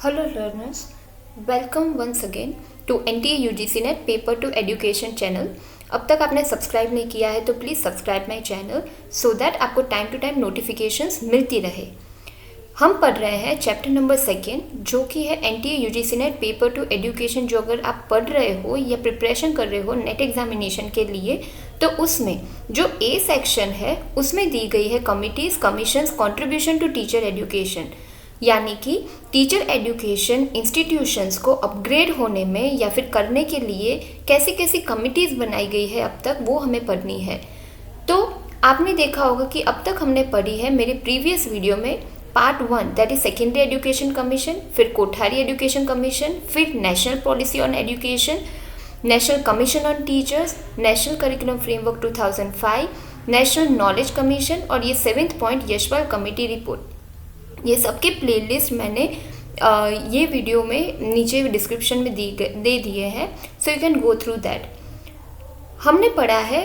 Hello learners, welcome once again to NTA UGC Net Paper to Education channel. अब तक आपने subscribe नहीं किया है तो please subscribe my channel so that आपको टाइम टू टाइम नोटिफिकेशंस मिलती रहे। हम पढ़ रहे हैं चैप्टर नंबर 2 जो कि है NTA UGC Net paper two education. जो अगर आप पढ़ रहे हो या प्रिपरेशन कर रहे हो नेट एग्जामिनेशन के लिए तो उसमें जो ए सेक्शन है उसमें दी गई है committees commissions contribution to teacher education, यानी कि टीचर एजुकेशन इंस्टीट्यूशंस को अपग्रेड होने में या फिर करने के लिए कैसी कैसी कमिटीज़ बनाई गई है अब तक वो हमें पढ़नी है। तो आपने देखा होगा कि अब तक हमने पढ़ी है मेरे प्रीवियस वीडियो में part 1 that is secondary education commission, फिर कोठारी एजुकेशन कमीशन, फिर national policy on education, national commission on teachers, national curriculum framework 2005, national knowledge commission और ये 7th point Yashpal committee report. ये सबके प्लेलिस्ट मैंने ये वीडियो में नीचे डिस्क्रिप्शन में दे दिए हैं, so you can go through that. हमने पढ़ा है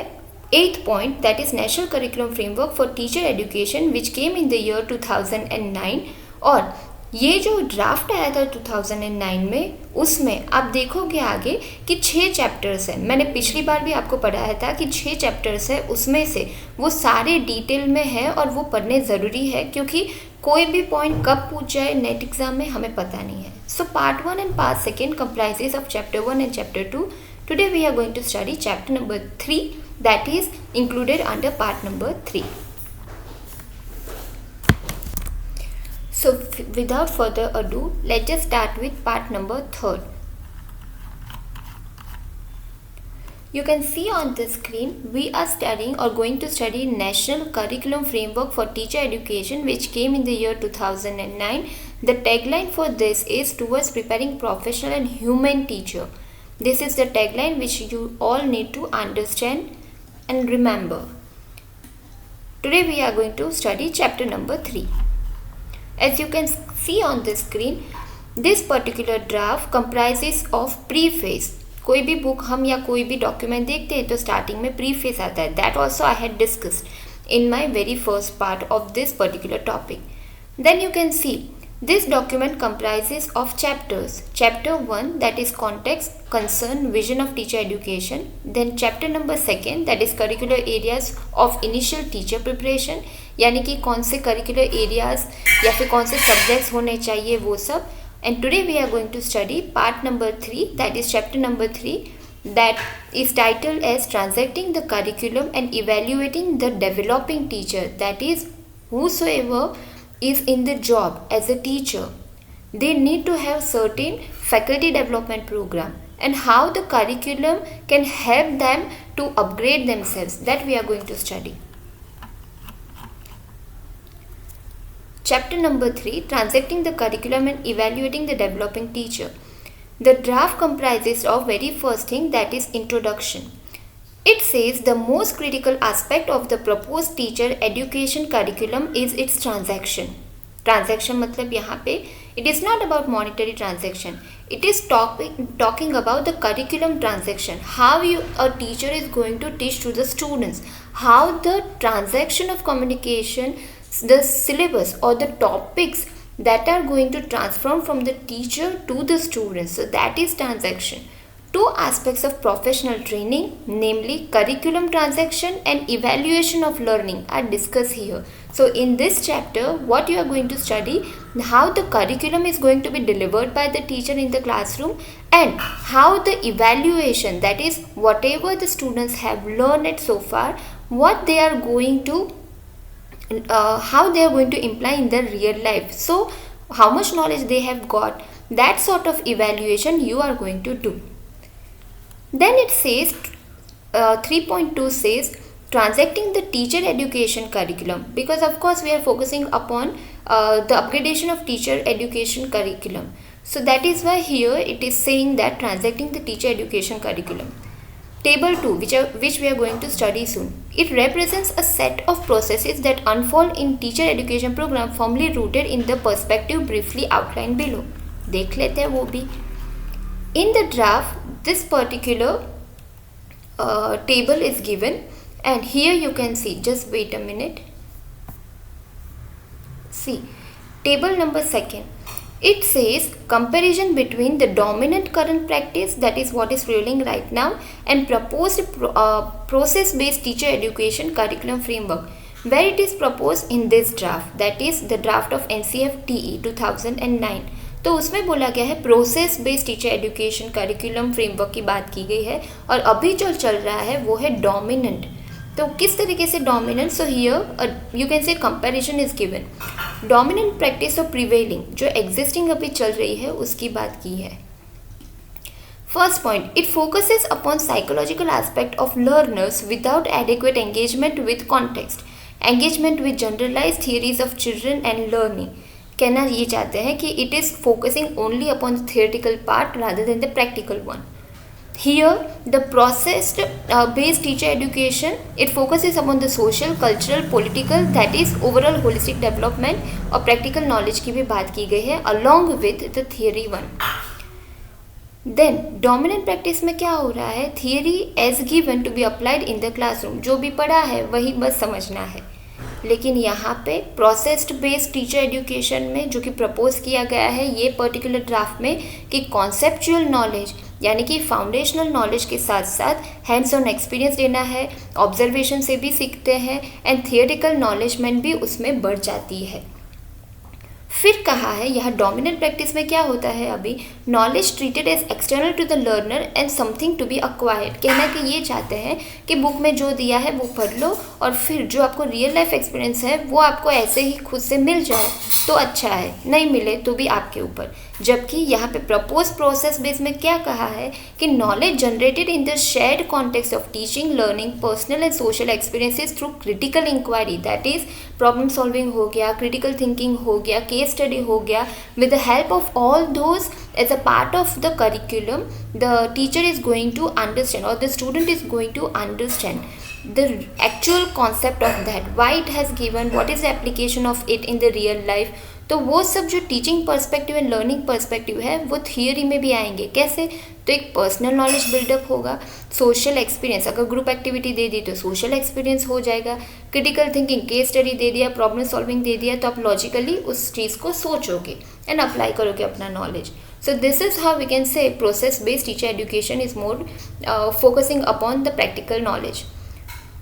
8th point that is national curriculum framework for teacher education which came in the year 2009। और ये जो ड्राफ्ट आया था 2009 में उसमें आप देखोगे आगे कि 6 चैप्टर्स हैं। मैंने पिछली बार भी आपको पढ़ाया था कि 6 चैप्टर्स है, उसमें से वो सारे डिटेल में है और वो पढ़ने ज़रूरी है क्योंकि कोई भी पॉइंट कब पूछ जाए नेट एग्जाम में हमें पता नहीं है। So part 1 and part 2 comprises of chapter 1 and chapter 2. Today we are going to study chapter number 3 that is included under part number 3. So without further ado, let us start with part number 3. You can see on the screen we are studying or going to study National Curriculum Framework for Teacher Education which came in the year 2009. The tagline for this is towards preparing professional and human teacher. This is the tagline which you all need to understand and remember. Today we are going to study chapter number 3. As you can see on the screen, this particular draft comprises of preface. कोई भी book हम या कोई भी document देखते हैं तो starting में प्रीफेस आता है। That also I had discussed in my very first part of this particular topic. Then you can see this document comprises of chapters. Chapter 1 that is context, concern, vision of teacher education. Then chapter number 2 that is curricular areas of initial teacher preparation, यानी कि कौन से curricular areas या फिर कौन से subjects होने चाहिए वो सब। And today we are going to study part number 3 that is chapter number 3 that is titled as transacting the curriculum and evaluating the developing teacher, that is whosoever is in the job as a teacher they need to have certain faculty development program and how the curriculum can help them to upgrade themselves, that we are going to study. Chapter number 3 Transacting the Curriculum and Evaluating the Developing Teacher. The draft comprises of very first thing that is introduction. It says the most critical aspect of the proposed teacher education curriculum is its transaction. Transaction मतलब यहाँ पे it is not about monetary transaction. It is talking about the curriculum transaction. How a teacher is going to teach to the students. How the transaction of communication, the syllabus or the topics that are going to transform from the teacher to the students. So that is transaction. 2 aspects of professional training, namely curriculum transaction and evaluation of learning, are discussed here. So in this chapter what you are going to study, how the curriculum is going to be delivered by the teacher in the classroom and how the evaluation, that is whatever the students have learned so far, what they are going to how they are going to imply in their real life. So how much knowledge they have got, that sort of evaluation you are going to do. Then it says 3.2 says transacting the teacher education curriculum, because of course we are focusing upon the upgradation of teacher education curriculum. So that is why here it is saying that transacting the teacher education curriculum. Table 2 which we are going to study soon. It represents a set of processes that unfold in teacher education program firmly rooted in the perspective briefly outlined below. देख लेते हैं वो भी. In the draft this particular table is given and here you can see, just wait a minute. See table number 2. It says comparison between the dominant current practice, that is what is prevailing right now, and proposed process-based teacher education curriculum framework, where it is proposed in this draft, that is the draft of NCF-TE 2009. तो उसमें बोला गया है process based teacher education curriculum framework की बात की गई है, और अभी जो चल रहा है वो है डोमिनेंट. तो किस तरीके से dominant? So here you can say comparison is given. Dominant practice of prevailing जो एग्जिस्टिंग अभी चल रही है उसकी बात की है. First point, it focuses upon psychological aspect of learners without adequate engagement with context, engagement with generalized theories of children and learning. कहना ये चाहते हैं कि it is focusing only upon the theoretical part rather than the practical one. Here, the process-based teacher education, it focuses upon the social, cultural, political, that is overall holistic development, और practical knowledge की भी बात की गई है along with the theory one. Then, dominant practice में क्या हो रहा है? Theory as given to be applied in the classroom. जो भी पढ़ा है वही बस समझना है. लेकिन यहाँ पे प्रोसेस्ड बेस्ड टीचर एजुकेशन में जो कि प्रपोज किया गया है ये पर्टिकुलर ड्राफ्ट में, कि कॉन्सेप्चुअल नॉलेज यानी कि फाउंडेशनल नॉलेज के साथ साथ हैंड्स ऑन एक्सपीरियंस लेना है, ऑब्जर्वेशन से भी सीखते हैं, एंड थियोरेटिकल नॉलेजमेंट भी उसमें बढ़ जाती है. फिर कहा है यहाँ डोमिनेंट प्रैक्टिस में क्या होता है, अभी knowledge treated as external to the learner and something to be acquired. कहना कि ये चाहते हैं कि बुक में जो दिया है वो पढ़ लो, और फिर जो आपको रियल लाइफ एक्सपीरियंस है वो आपको ऐसे ही खुद से मिल जाए तो अच्छा है, नहीं मिले तो भी आपके ऊपर. जबकि यहाँ पे प्रपोज प्रोसेस बेस में क्या कहा है कि knowledge generated in the shared context of teaching, learning, personal and social experiences through critical inquiry, that is problem solving हो गया, क्रिटिकल थिंकिंग हो गया, केस स्टडी हो गया, with the help of all those as a part of the curriculum, the teacher is going to understand or the student is going to understand the actual concept of that, why it has given, what is the application of it in the real life. तो वो सब जो teaching perspective and learning perspective है वो theory में भी आएंगे. कैसे? तो एक पर्सनल नॉलेज बिल्डअप होगा, सोशल एक्सपीरियंस, अगर ग्रुप एक्टिविटी दे दी तो सोशल एक्सपीरियंस हो जाएगा, क्रिटिकल थिंकिंग, केस स्टडी दे दिया, प्रॉब्लम सॉल्विंग दे दिया, तो आप लॉजिकली उस चीज़ को सोचोगे एंड अप्लाई करोगे अपना knowledge. So this is how we can say process-based teacher education is more focusing upon the practical knowledge.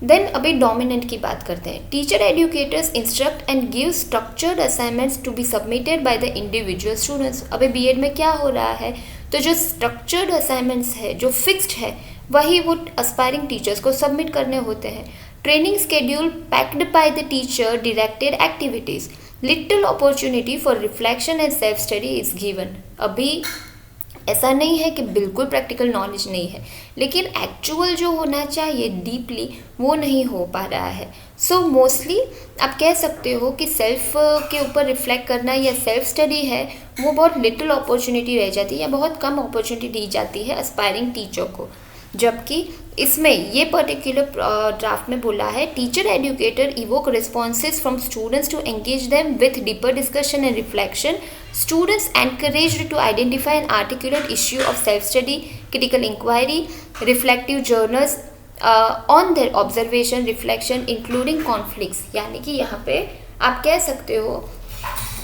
Then अभी dominant की बात करते हैं. Teacher educators instruct and give structured assignments to be submitted by the individual students. अभी B.Ed में क्या हो रहा है, तो जो structured assignments है, जो fixed है, वही वो aspiring teachers को submit करने होते हैं. Training schedule packed by the teacher directed activities. Little opportunity for reflection and self study is given. अभी ऐसा नहीं है कि बिल्कुल प्रैक्टिकल नॉलेज नहीं है, लेकिन एक्चुअल जो होना चाहिए डीपली वो नहीं हो पा रहा है. सो मोस्टली आप कह सकते हो कि सेल्फ के ऊपर रिफ्लेक्ट करना या सेल्फ स्टडी है वो बहुत लिटिल अपॉर्चुनिटी रह जाती है, या बहुत कम अपॉर्चुनिटी दी जाती है एस्पायरिंग टीचर को. जबकि इसमें ये पर्टिकुलर ड्राफ्ट में बोला है teacher educator evoke responses from students to engage them with deeper discussion and reflection. Students encouraged to identify and articulate issue of self study, critical inquiry, reflective journals on their observation, reflection including conflicts. यानी कि यहाँ पे आप कह सकते हो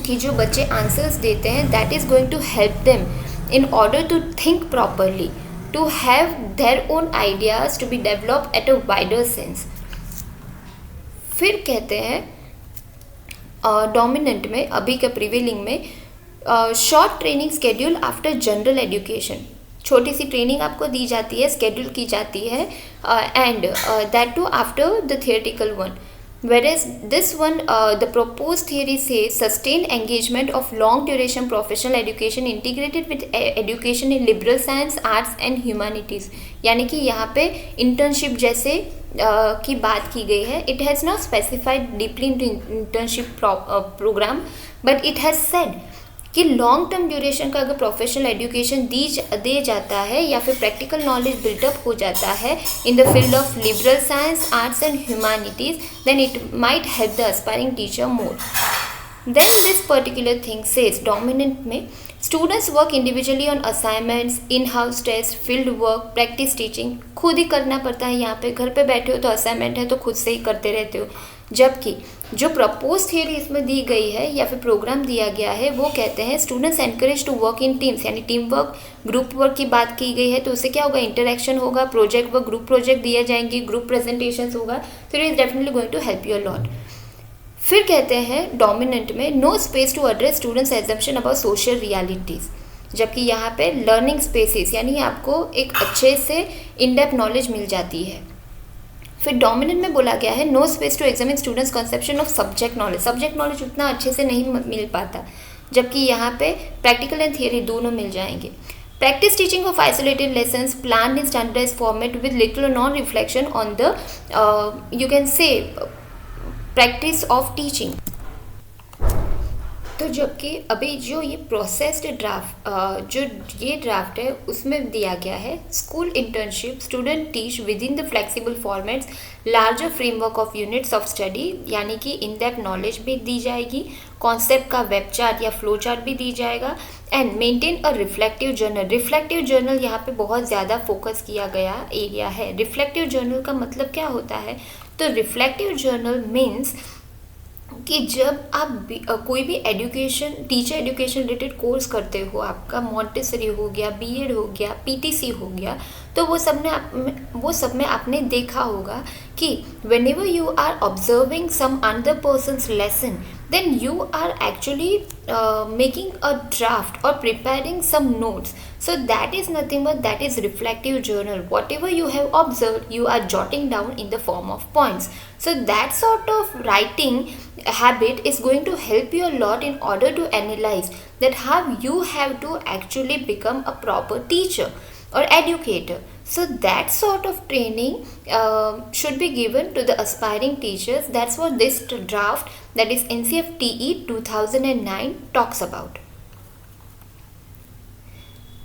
कि जो बच्चे आंसर्स देते हैं that is going to help them in order to think properly, to have their own ideas to be developed at a wider sense. फिर कहते हैं डोमिनेंट में अभी के प्रिवेलिंग में short training schedule after general education. छोटी सी training आपको दी जाती है, स्केड्यूल की जाती है, and that too after the theoretical one. Whereas this one, the proposed theory says sustained engagement of long duration professional education integrated with education in liberal science, arts and humanities. यानी कि यहाँ पे internship जैसे की बात की गई है. It has not specified deeply into internship program, but it has said कि लॉन्ग टर्म ड्यूरेशन का अगर प्रोफेशनल एजुकेशन दे जाता है या फिर प्रैक्टिकल नॉलेज बिल्टअप हो जाता है in the field of liberal science, arts and humanities, then it might help the aspiring teacher more. Then this particular thing says dominant में students work individually on assignments, in house test, field work, practice teaching. खुद ही करना पड़ता है. यहाँ पे घर पे बैठे हो तो असाइनमेंट है तो खुद से ही करते रहते हो. जबकि जो प्रपोज थियरी इसमें दी गई है या फिर प्रोग्राम दिया गया है वो कहते हैं students encourage to work in teams, यानी टीम वर्क, ग्रुप वर्क की बात की गई है। तो उससे क्या होगा, इंटरेक्शन होगा, प्रोजेक्ट वर्क, ग्रुप प्रोजेक्ट दिए जाएंगे, ग्रुप प्रेजेंटेशन होगा, तो it is definitely going to help you a lot. फिर कहते हैं डोमिनेंट में no space to address students assumption about social realities, जबकि यहाँ पे लर्निंग स्पेसिस यानी आपको एक अच्छे से इन डेप्थ नॉलेज मिल जाती है। फिर डोमिनेंट में बोला गया है no space to examine students conception of subject knowledge, subject knowledge उतना अच्छे से नहीं मिल पाता, जबकि यहाँ पे प्रैक्टिकल एंड थियरी दोनों मिल जाएंगे। Practice teaching of isolated lessons plan in standardize format with little non reflection on the you can say practice of teaching. तो जबकि अभी जो ये प्रोसेस्ड ड्राफ्ट जो ये ड्राफ्ट है उसमें दिया गया है school internship student teach with in the flexible formats larger framework of units of study, यानी कि इन डेप्थ नॉलेज भी दी जाएगी, कॉन्सेप्ट का वेब चार्ट या फ्लो चार्ट भी दी जाएगा, and maintain a reflective journal. Reflective journal यहाँ पे बहुत ज़्यादा फोकस किया गया एरिया है। रिफ्लेक्टिव जर्नल का मतलब क्या होता है, तो रिफ्लेक्टिव जर्नल मीन्स कि जब आप कोई भी education teacher education related course करते हो, आपका मॉन्टेसरी हो गया, बीएड हो गया, पीटीसी हो गया, तो वो सब में आपने देखा होगा कि whenever you are observing some other person's lesson, then you are actually making a draft or preparing some notes. So that is nothing but that is reflective journal. Whatever you have observed, you are jotting down in the form of points. So that sort of writing habit is going to help you a lot in order to analyze that how you have to actually become a proper teacher or educator. So that sort of training should be given to the aspiring teachers. That's what this draft, that is NCFTE 2009, talks about.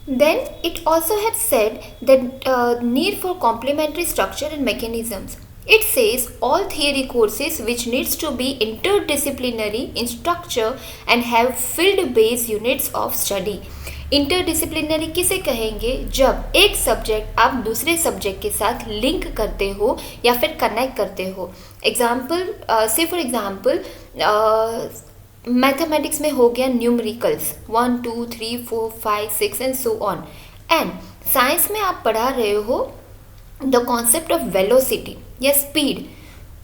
Then it also had said that need for complementary structure and mechanisms. It says all theory courses which needs to be interdisciplinary in structure and have field-based units of study. Interdisciplinary किसे कहेंगे, जब एक subject आप दूसरे subject के साथ link करते हो या फिर कनेक्ट करते हो। एग्जाम्पल से फॉर एग्जाम्पल मैथमेटिक्स में हो गया numericals 1 2 3 4 5 6 and so on, and science में आप पढ़ा रहे हो द कॉन्सेप्ट ऑफ वेलोसिटी या स्पीड।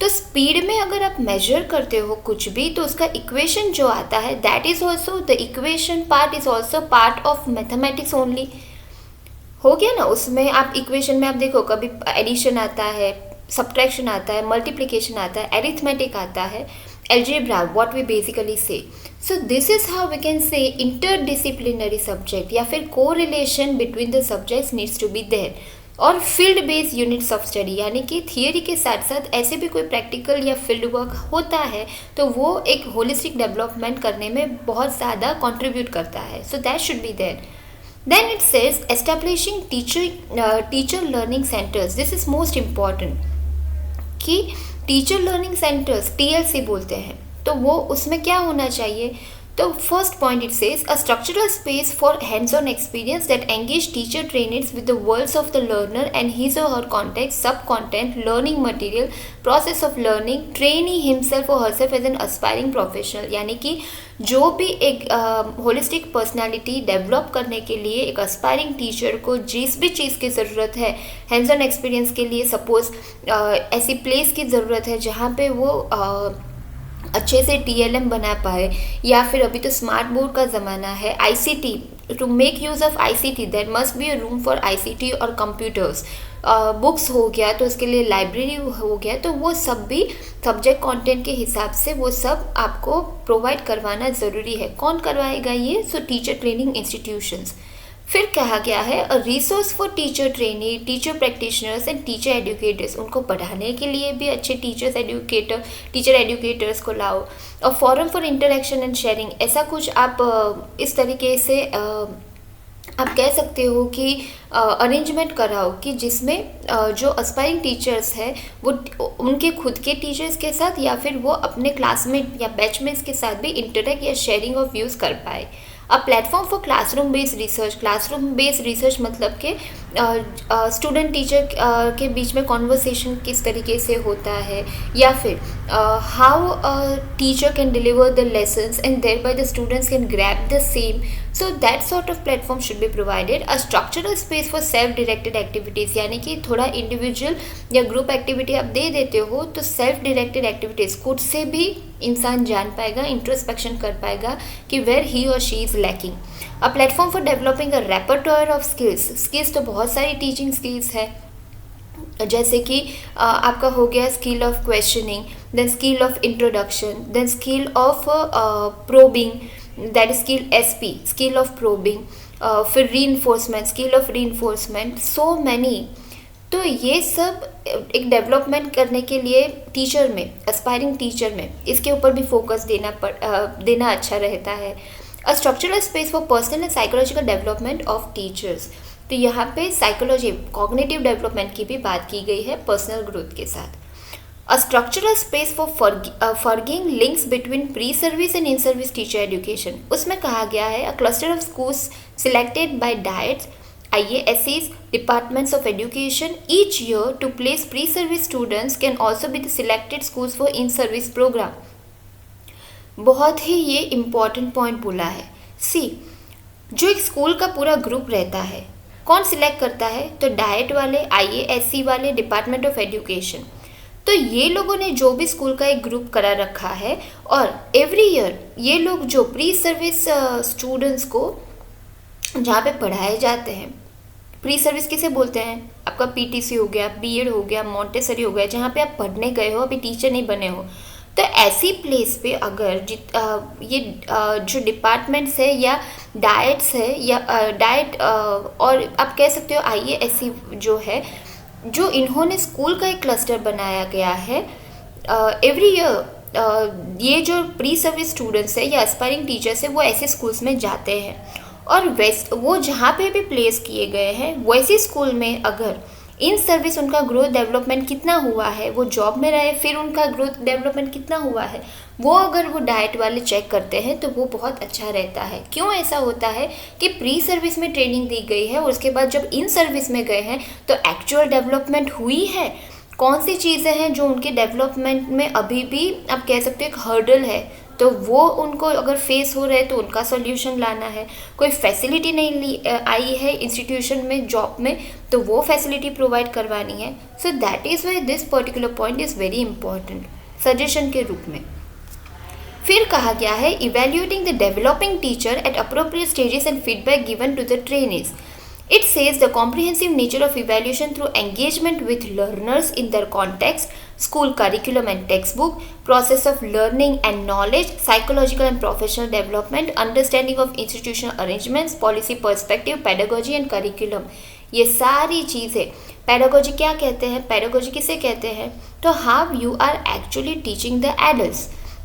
तो स्पीड में अगर आप मेजर करते हो कुछ भी, तो उसका इक्वेशन जो आता है that is also the equation part is also part of mathematics only. हो गया ना, उसमें आप इक्वेशन में आप देखो कभी एडिशन आता है, सब्ट्रैक्शन आता है, मल्टीप्लिकेशन आता है, एरिथमेटिक आता है, algebra what we basically say. So this is how we can say interdisciplinary subject या फिर correlation between the subjects needs to be there. और field based units of study, यानी कि थियरी के साथ साथ ऐसे भी कोई प्रैक्टिकल या फील्ड वर्क होता है तो वो एक होलिस्टिक डेवलपमेंट करने में बहुत ज़्यादा कंट्रीब्यूट करता है. So that should be there. Then it says establishing teacher learning centers. This is most important कि टीचर लर्निंग सेंटर्स TLC बोलते हैं, तो वो उसमें क्या होना चाहिए. तो first point it says a structural space for hands on experience that engage teacher trainers with the words of the learner and his or her context, sub content, learning material, process of learning, trainee himself or herself as an aspiring professional. यानी कि जो भी एक holistic personality develop करने के लिए एक aspiring teacher को जिस भी चीज़ की ज़रूरत है, हैंड्स ऑन एक्सपीरियंस के लिए सपोज ऐसी प्लेस की ज़रूरत है जहाँ पे वो अच्छे से TLM बना पाए, या फिर अभी तो स्मार्ट बोर्ड का ज़माना है, ICT, to make use of ICT there must be a room for ICT और कंप्यूटर्स. बुक्स हो गया तो उसके लिए लाइब्रेरी हो गया, तो वो सब भी सब्जेक्ट कंटेंट के हिसाब से वो सब आपको प्रोवाइड करवाना ज़रूरी है. कौन करवाएगा ये? सो टीचर ट्रेनिंग इंस्टीट्यूशंस. फिर कहा गया है a resource for teacher trainee, teacher practitioners and teacher educators. उनको पढ़ाने के लिए भी अच्छे टीचर एजुकेटर्स को लाओ. और forum for interaction and sharing, ऐसा कुछ आप इस तरीके से आप कह सकते हो कि अरेंजमेंट कराओ कि जिसमें जो एस्पायरिंग टीचर्स हैं वो उनके खुद के टीचर्स के साथ या फिर वो अपने क्लासमेट या बैचमेट्स के साथ भी इंटरेक्ट या शेयरिंग ऑफ व्यूज़ कर पाए. अ platform for classroom based research. Classroom based research मतलब कि स्टूडेंट टीचर के बीच में कॉन्वर्सेशन किस तरीके से होता है, या फिर how teacher can deliver the lessons and thereby the students can grab the same. So that sort of platform should be provided. A structural space for self-directed activities, यानी कि थोड़ा इंडिविजुअल या ग्रुप एक्टिविटी आप दे देते हो तो self directed activities खुद से भी इंसान जान पाएगा, इंट्रोस्पेक्शन कर पाएगा कि where he or she is lacking. A platform for developing a repertoire of skills. Skills तो बहुत सारी टीचिंग स्किल्स है, जैसे कि आपका हो गया skill of questioning, then skill of introduction, then skill of probing, that is skill SP, skill of probing, फिर reinforcement, skill of reinforcement, so many. तो ये सब एक डेवलपमेंट करने के लिए टीचर में, एस्पायरिंग टीचर में इसके ऊपर भी फोकस देना अच्छा रहता है. अ structural space for personal and psychological development of teachers. तो यहाँ पे साइकोलॉजी, कॉग्निटिव डेवलपमेंट की भी बात की गई है पर्सनल ग्रोथ के साथ. A structural space for forging links between pre-service and in-service teacher education. उसमें कहा गया है a cluster of schools selected by DIETs, IASCs, departments of education each year to place pre-service students can also be the selected schools for in-service program. बहुत ही ये important point बोला है. See, जो एक स्कूल का पूरा ग्रुप रहता है, कौन सिलेक्ट करता है? तो डाइट वाले, IASC वाले, डिपार्टमेंट ऑफ एजुकेशन. तो ये लोगों ने जो भी स्कूल का एक ग्रुप करा रखा है, और एवरी ईयर ये लोग जो प्री सर्विस स्टूडेंट्स को जहाँ पे पढ़ाए जाते हैं, प्री सर्विस किसे बोलते हैं? आपका PTC हो गया, BEd हो गया, मॉन्टेसरी हो गया, जहाँ पे आप पढ़ने गए हो, अभी टीचर नहीं बने हो. तो ऐसी प्लेस पे अगर ये जो डिपार्टमेंट्स है या डाइट्स है या डाइट और आप कह सकते हो IASC जो है, जो इन्होंने स्कूल का एक क्लस्टर बनाया गया है, एवरी ईयर ये जो प्री सर्विस स्टूडेंट्स है या एस्पायरिंग टीचर्स है वो ऐसे स्कूल्स में जाते हैं, और वो जहाँ पे भी प्लेस किए गए हैं वैसे स्कूल में अगर इन सर्विस उनका ग्रोथ डेवलपमेंट कितना हुआ है, वो जॉब में रहे फिर उनका ग्रोथ डेवलपमेंट कितना हुआ है, वो अगर वो डाइट वाले चेक करते हैं तो वो बहुत अच्छा रहता है. क्यों ऐसा होता है कि प्री सर्विस में ट्रेनिंग दी गई है और उसके बाद जब इन सर्विस में गए हैं तो एक्चुअल डेवलपमेंट हुई है. कौन सी चीज़ें हैं जो उनके डेवलपमेंट में अभी भी आप कह सकते हो एक हर्डल है, तो वो उनको अगर फेस हो रहे तो उनका सॉल्यूशन लाना है. कोई फैसिलिटी नहीं आई है इंस्टीट्यूशन में, जॉब में, तो वो फैसिलिटी प्रोवाइड करवानी है. So that is why this particular point is very important suggestion के रूप में. फिर कहा गया है evaluating the developing teacher at appropriate stages and feedback given to the trainees. It says the comprehensive nature of evaluation through engagement with learners in their context, school curriculum and textbook, process of learning and knowledge, psychological and professional development, understanding of institutional arrangements, policy perspective, pedagogy and curriculum. ये सारी चीज़ें pedagogy क्या कहते हैं? pedagogy किसे कहते हैं? तो how you are actually teaching the adults.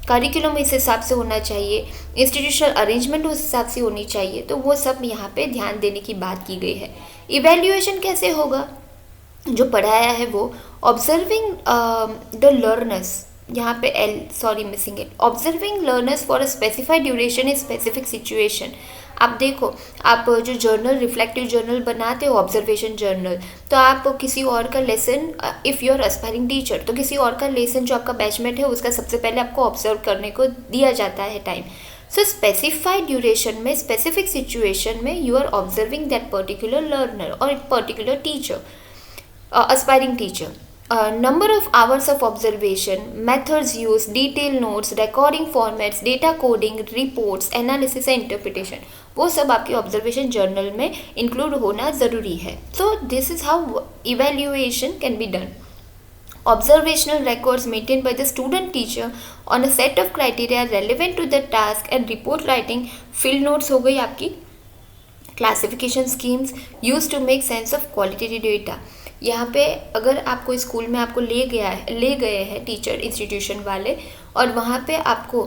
Curriculum इस हिसाब से होना चाहिए, इंस्टीट्यूशनल अरेंजमेंट उस हिसाब से होनी चाहिए, तो वो सब यहाँ पे ध्यान देने की बात की गई है. इवैल्यूएशन कैसे होगा? जो पढ़ाया है वो ऑब्जर्विंग द लर्नर्स, यहाँ पे missing it, observing learners for a specified duration in specific situation. आप देखो, आप जो जर्नल, रिफ्लेक्टिव जर्नल बनाते हो, ऑब्जर्वेशन जर्नल, तो आप किसी और का lesson, if you are aspiring teacher, तो किसी और का लेसन जो आपका बैचमेट है उसका सबसे पहले आपको ऑब्जर्व करने को दिया जाता है टाइम. सो स्पेसिफाइड ड्यूरेशन में, स्पेसिफिक सिचुएशन में you are observing that particular learner और particular teacher, aspiring teacher. Number of hours of observation, methods used, detailed notes, recording formats, data coding, reports, analysis and interpretation, वो सब आपके observation journal में include होना ज़रूरी है. So this is how evaluation can be done. Observational records maintained by the student teacher on a set of criteria relevant to the task and report writing. field notes हो गई आपकी. Classification schemes used to make sense of qualitative data. यहाँ पे अगर आपको school में आपको ले गए हैं टीचर इंस्टीट्यूशन वाले, और वहाँ पे आपको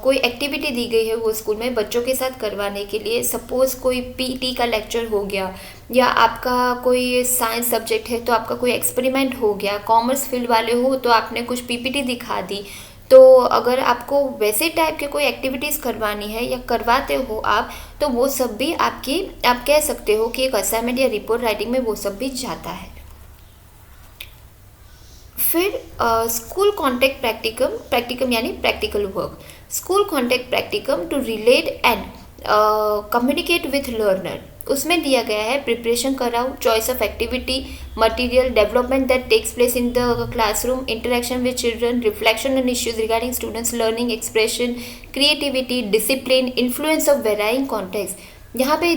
कोई एक्टिविटी दी गई है वो स्कूल में बच्चों के साथ करवाने के लिए, सपोज़ कोई PT का लेक्चर हो गया, या आपका कोई साइंस सब्जेक्ट है तो आपका कोई एक्सपेरिमेंट हो गया, कॉमर्स फील्ड वाले हो तो आपने कुछ PPT दिखा दी, तो अगर आपको वैसे टाइप के कोई एक्टिविटीज़ करवानी है या करवाते हो आप, तो वो सब भी आप कह सकते हो कि एक असाइनमेंट या रिपोर्ट राइटिंग में वो सब भी जाता है। फिर स्कूल कॉन्टेक्ट प्रैक्टिकम यानी practical work. School contact practicum to relate and communicate with learner. उसमें दिया गया है प्रिपरेशन कराओ, choice of activity, material, development that takes place in the classroom, interaction with children, reflection on issues regarding students learning, expression, creativity, discipline, influence of varying context. यहाँ पे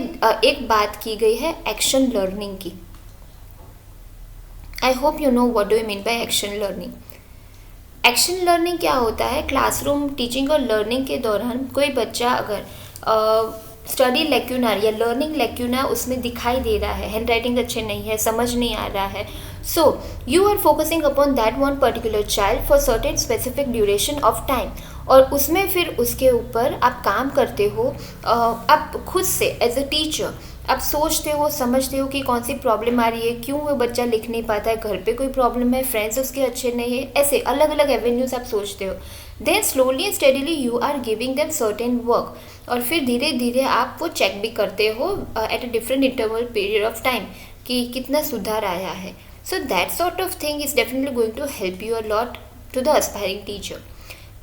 एक बात की गई है एक्शन लर्निंग की। I hope you know what do you mean by action learning. Action learning क्या होता है? क्लासरूम टीचिंग और लर्निंग के दौरान कोई बच्चा अगर स्टडी लेक्यूना या लर्निंग लेक्यूना उसमें दिखाई दे रहा है, हैंड राइटिंग अच्छे नहीं है, समझ नहीं आ रहा है, so you are focusing upon that one particular child for certain specific duration of time, और उसमें फिर उसके ऊपर आप काम करते हो। आप खुद से एज अ टीचर आप सोचते हो, समझते हो कि कौन सी प्रॉब्लम आ रही है, क्यों वो बच्चा लिख नहीं पाता है, घर पे कोई प्रॉब्लम है, फ्रेंड्स उसके अच्छे नहीं है, ऐसे अलग अलग एवेन्यूज आप सोचते हो। Then slowly and steadily you are giving them certain work, और फिर धीरे धीरे आप वो चेक भी करते हो at a different interval period of time कि कितना सुधार आया है। So that sort of thing is definitely going to help you a lot to the aspiring teacher.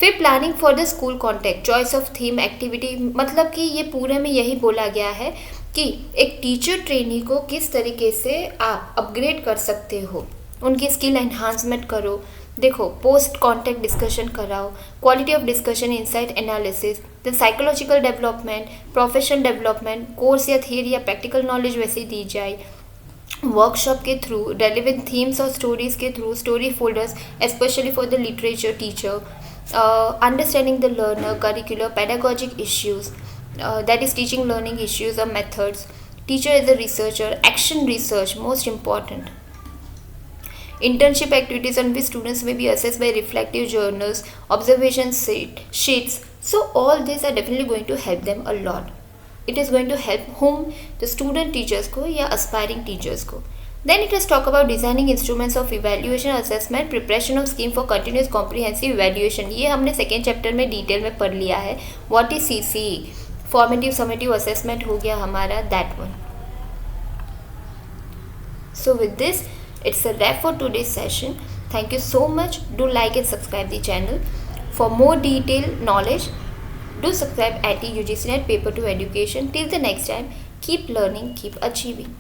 फिर planning for the school contact, choice of theme, activity, मतलब कि ये पूरे में यही बोला गया है कि एक टीचर ट्रेनी को किस तरीके से आप अपग्रेड कर सकते हो, उनकी स्किल एनहांसमेंट करो। देखो, पोस्ट कॉन्टेक्ट डिस्कशन कराओ, quality of discussion, insight analysis, then psychological development, professional development, course या थियरी या प्रैक्टिकल नॉलेज वैसे दी जाए, वर्कशॉप के थ्रू, रेलिवेंट थीम्स और स्टोरीज के through, story folders specially for the literature teacher, understanding the learner, curricular, pedagogic issues, that is teaching learning issues or methods, teacher as a researcher, action research, most important, internship activities on which students may be assessed by reflective journals, observation sheets. So all these are definitely going to help them a lot. It is going to help whom? The student teachers को या aspiring teachers को. Then it has talk about designing instruments of evaluation, assessment, preparation of scheme for continuous comprehensive evaluation. ये हमने second chapter में detail में पढ़ लिया है. What is CCE? Formative summative assessment हो गया हमारा, that one. So with this, it's a wrap for today's session. Thank you so much. Do like and subscribe the channel. For more detailed knowledge, do subscribe at UGC Net Paper to Education. Till the next time, keep learning, keep achieving.